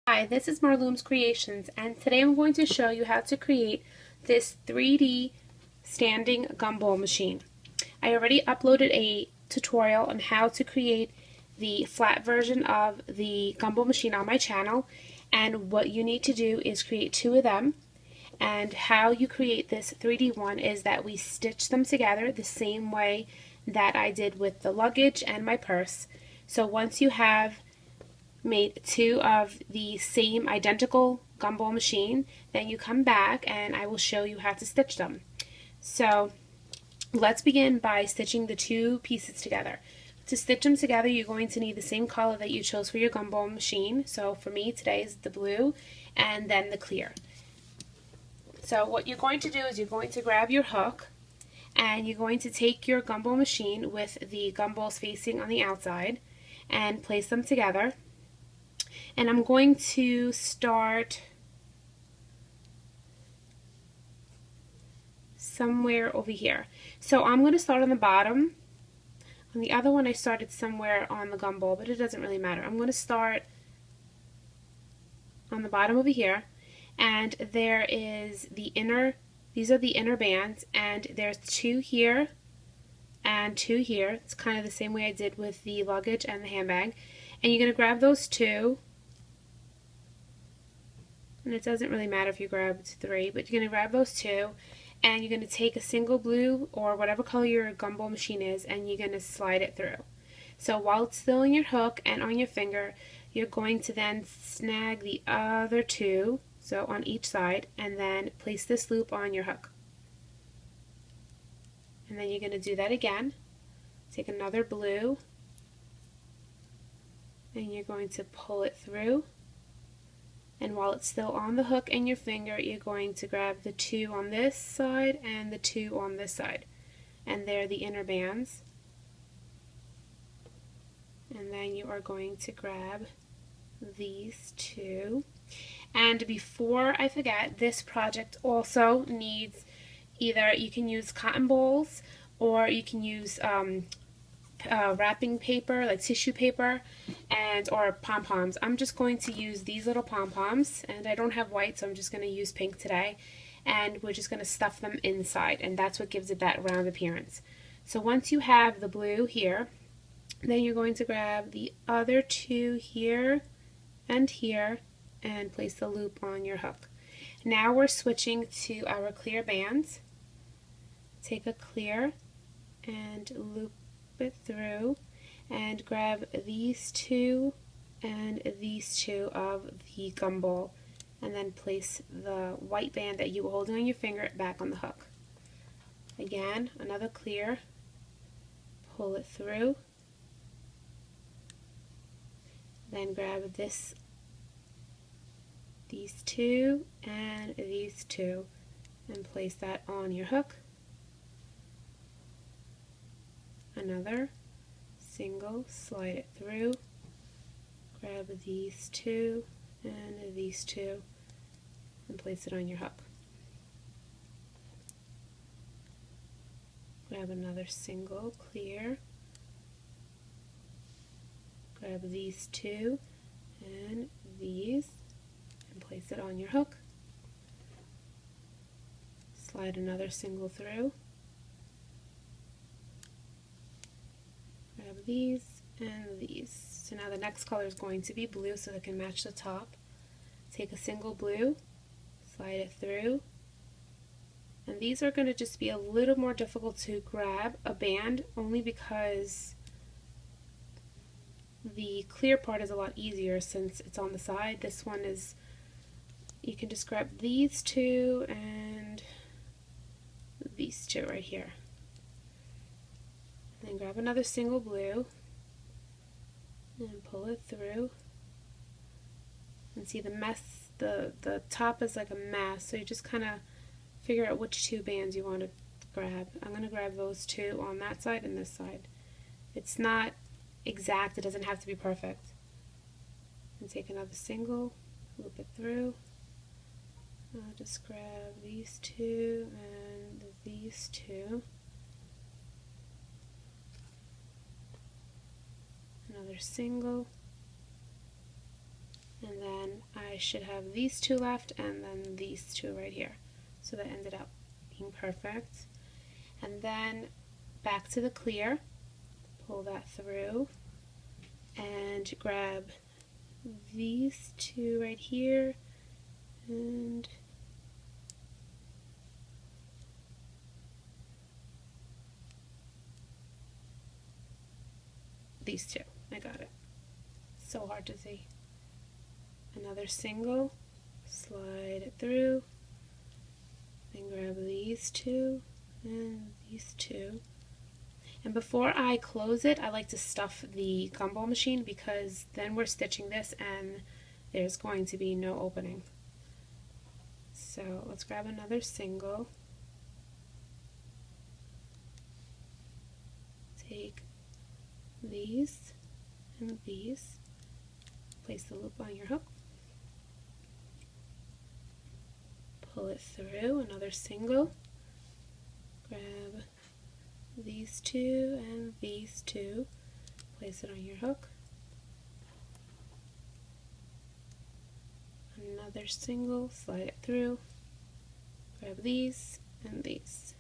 Hi, this is Marloomz Creations, and today I'm going to show you how to create this 3D standing gumball machine. I already uploaded a tutorial on how to create the flat version of the gumball machine on my channel, and what you need to do is create two of them. And how you create this 3D one is that we stitch them together the same way that I did with the luggage and my purse. So once you have made two of the same identical gumball machine, then you come back and I will show you how to stitch them. So let's begin by stitching the two pieces together. To stitch them together, you're going to need the same color that you chose for your gumball machine. So for me today is the blue and then the clear. So what you're going to do is you're going to grab your hook and you're going to take your gumball machine with the gumballs facing on the outside and place them together. And I'm going to start somewhere over here. So I'm going to start on the bottom. On the other one I started somewhere on the gumball, but it doesn't really matter. I'm going to start on the bottom over here, and there is the inner, these are the inner bands, and there's two here and two here. It's kind of the same way I did with the luggage and the handbag. And you're going to grab those two, and it doesn't really matter if you grab three, but you're going to grab those two, and you're going to take a single blue or whatever color your gumball machine is, and you're going to slide it through. So while it's still on your hook and on your finger, you're going to then snag the other two, so on each side, and then place this loop on your hook. And then you're going to do that again. Take another blue, and you're going to pull it through. And while it's still on the hook and your finger, you're going to grab the two on this side and the two on this side. And they're the inner bands. And then you are going to grab these two. And before I forget, this project also needs either you can use cotton balls or you can use wrapping paper, like tissue paper, and or pom-poms. I'm just going to use these little pom-poms, and I don't have white, so I'm just going to use pink today, and we're just going to stuff them inside, and that's what gives it that round appearance. So once you have the blue here, then you're going to grab the other two here and here and place the loop on your hook. Now we're switching to our clear bands. Take a clear and loop it through and grab these two and these two of the gumball, and then place the white band that you were holding on your finger back on the hook. Again, another clear, pull it through, then grab these two and these two and place that on your hook. Another single, slide it through, grab these two and these two and place it on your hook. Grab another single, clear, grab these two and these and place it on your hook. Slide another single through, grab these and these. So now the next color is going to be blue so they can match the top. Take a single blue, slide it through, and these are going to just be a little more difficult to grab a band only because the clear part is a lot easier since it's on the side. This one is, you can just grab these two and these two right here. Then grab another single blue and pull it through. And see the mess, the top is like a mess, so you just kind of figure out which two bands you want to grab. I'm going to grab those two on that side and this side. It's not exact, it doesn't have to be perfect. And take another single, loop it through. I'll just grab these two and these two. Another single, and then I should have these two left and then these two right here. So that ended up being perfect. And then back to the clear, pull that through and grab these two right here and these two. I got it. So hard to see. Another single, slide it through, then grab these two and these two. And before I close it, I like to stuff the gumball machine because then we're stitching this and there's going to be no opening. So let's grab another single, take these and these, place the loop on your hook, pull it through, another single, grab these two and these two, place it on your hook, another single, slide it through, grab these and these.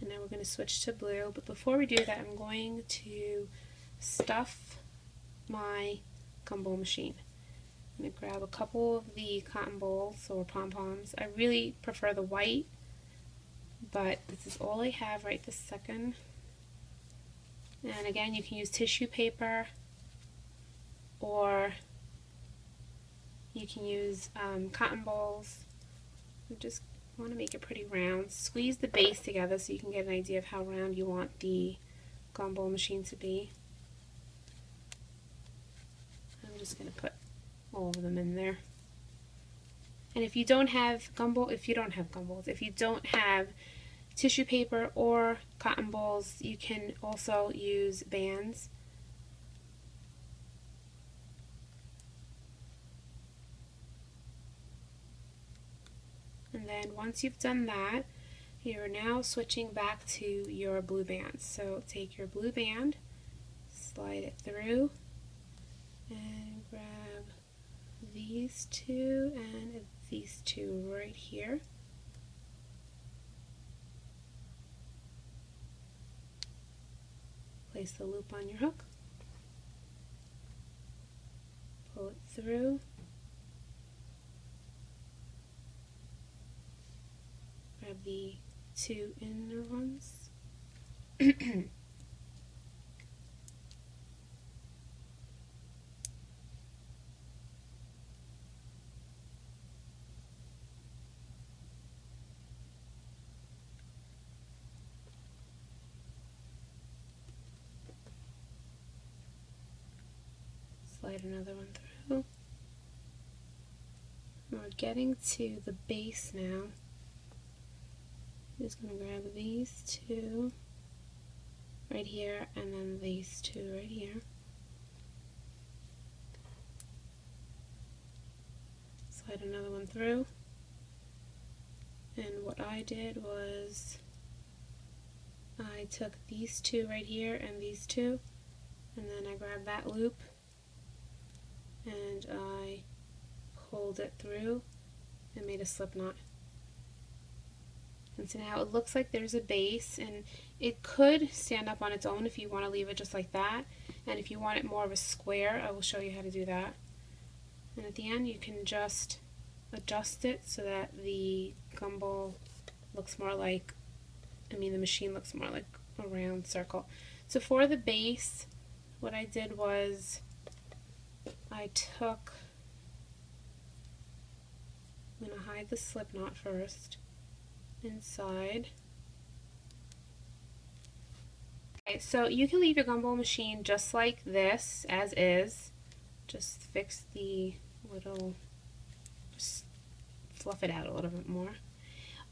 And now we're going to switch to blue, but before we do that I'm going to stuff my gumball machine. I'm going to grab a couple of the cotton balls or pom-poms. I really prefer the white, but this is all I have right this second. And again, you can use tissue paper or you can use cotton balls. I just want to make it pretty round. Squeeze the base together so you can get an idea of how round you want the gumball machine to be. I'm just going to put all of them in there. And if you don't have if you don't have tissue paper or cotton balls, you can also use bands. And then once you've done that, you're now switching back to your blue bands. So take your blue band, slide it through, and grab these two and these two right here. Place the loop on your hook, pull it through, grab the two inner ones, slide another one through. And we're getting to the base now. I'm just going to grab these two right here and then these two right here. Slide another one through. And what I did was I took these two right here and these two, and then I grabbed that loop and I pulled it through and made a slip knot. And so now it looks like there's a base, and it could stand up on its own if you want to leave it just like that, and if you want it more of a square, I will show you how to do that. And at the end you can just adjust it so that the gumball looks more like, the machine looks more like a round circle. So for the base, what I did was I took, I'm going to hide the slip knot first inside. Okay, so you can leave your gumball machine just like this, as is. Just fix the little, just fluff it out a little bit more.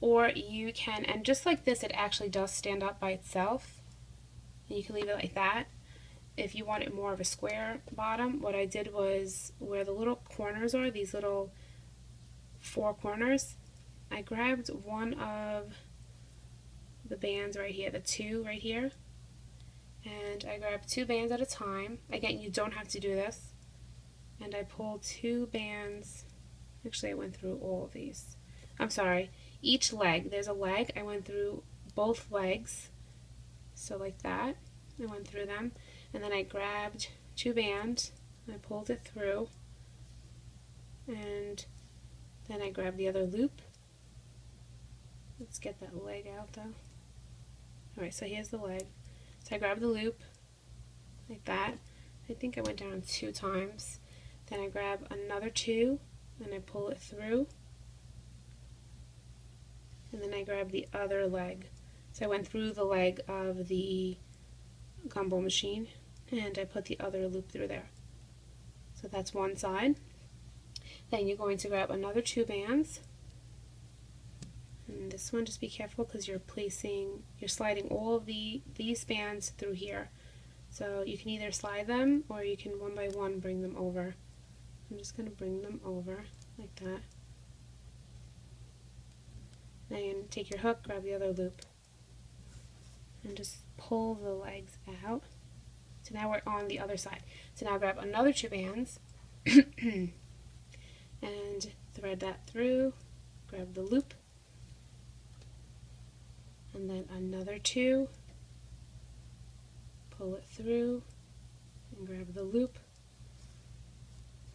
Or you can, and just like this, it actually does stand up by itself. And you can leave it like that. If you want it more of a square bottom, what I did was, where the little corners are, these little 4 corners, I grabbed one of the bands right here, the 2 right here, and I grabbed 2 bands at a time. Again, you don't have to do this. and I pull 2 bands. Actually, I went through all of these. I'm sorry, each leg. There's a leg. I went through both legs. So like that. I went through them. And then I grabbed 2 bands. I pulled it through. And then I grabbed the other loop. Let's get that leg out though. Alright, so here's the leg. So I grabbed the loop like that. I think I went down 2 times. Then I grab another 2 and I pull it through. And then I grab the other leg. So I went through the leg of the Gumball machine and I put the other loop through there. So that's one side. Then you're going to grab another 2 bands. And this one, just be careful because you're sliding all of these bands through here. So you can either slide them or you can one by one bring them over. I'm just going to bring them over like that. Then take your hook, grab the other loop, and just pull the legs out. So now we're on the other side. So now grab another 2 bands and thread that through, grab the loop, and then another 2, pull it through, and grab the loop.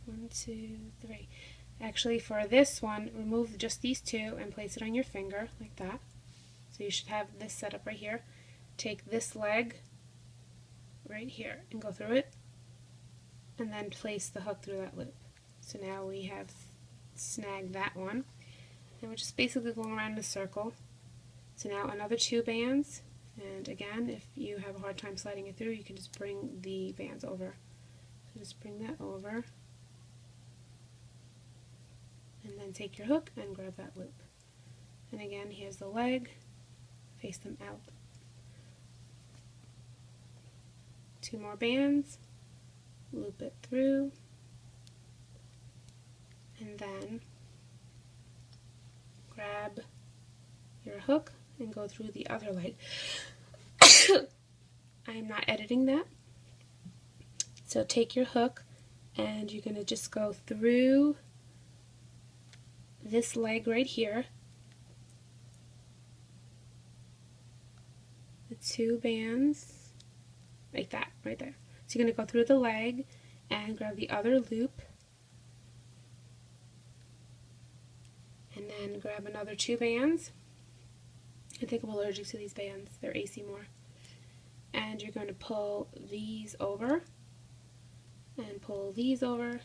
1, 2, 3. Actually, for this one, remove just these 2 and place it on your finger like that. So you should have this set up right here. Take this leg right here and go through it, and then place the hook through that loop. So now we have snagged that one, and we're just basically going around in a circle. So now another 2 bands, and again, if you have a hard time sliding it through, you can just bring the bands over. So just bring that over, and then take your hook and grab that loop. And again, here's the leg, face them out. 2 more bands, loop it through, and then grab your hook and go through the other leg. I'm not editing that. So take your hook and you're going to just go through this leg right here, the 2 bands, like that, right there. So you're going to go through the leg and grab the other loop, and then grab another 2 bands. I think I'm allergic to these bands, they're AC more. And you're going to pull these over, and pull these over,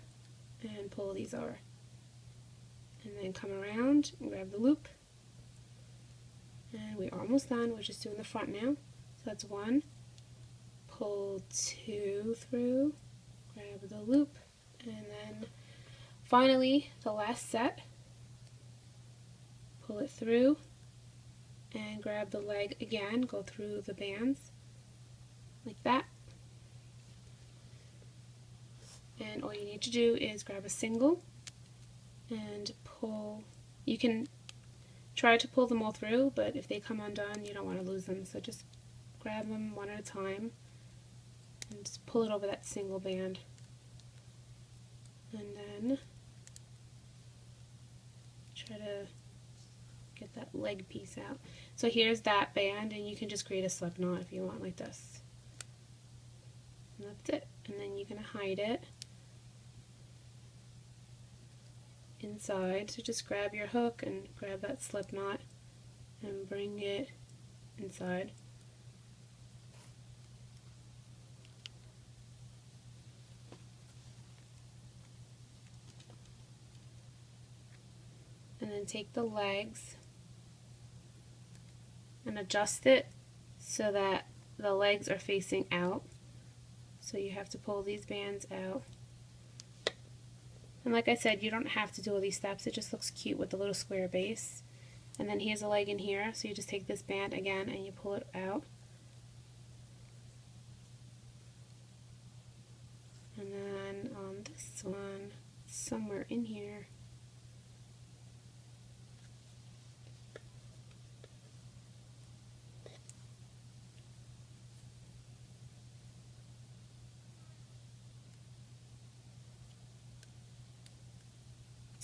and pull these over. And then come around and grab the loop. And we're almost done, we're just doing the front now. So that's 1, pull 2 through, grab the loop, and then finally the last set, pull it through, and grab the leg again, go through the bands, like that. And all you need to do is grab a single and pull. You can try to pull them all through, but if they come undone, you don't want to lose them. So just grab them one at a time and just pull it over that single band. And then try to get that leg piece out. So here's that band, and you can just create a slip knot if you want, like this. And that's it. And then you're going to hide it inside. So just grab your hook and grab that slip knot and bring it inside. And then take the legs and adjust it so that the legs are facing out. So you have to pull these bands out. And like I said, you don't have to do all these steps, it just looks cute with the little square base. And then here's a leg in here, so you just take this band again and you pull it out. And then on this one, somewhere in here,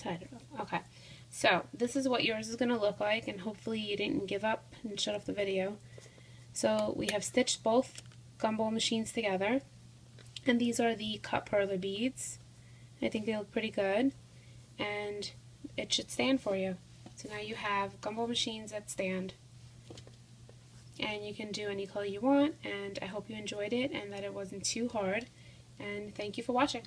Tied it up. Okay. So this is what yours is going to look like, and hopefully you didn't give up and shut off the video. So we have stitched both Gumball machines together, and these are the cut perler beads. I think they look pretty good, and it should stand for you. So now you have Gumball machines that stand, and you can do any color you want, and I hope you enjoyed it and that it wasn't too hard, and thank you for watching.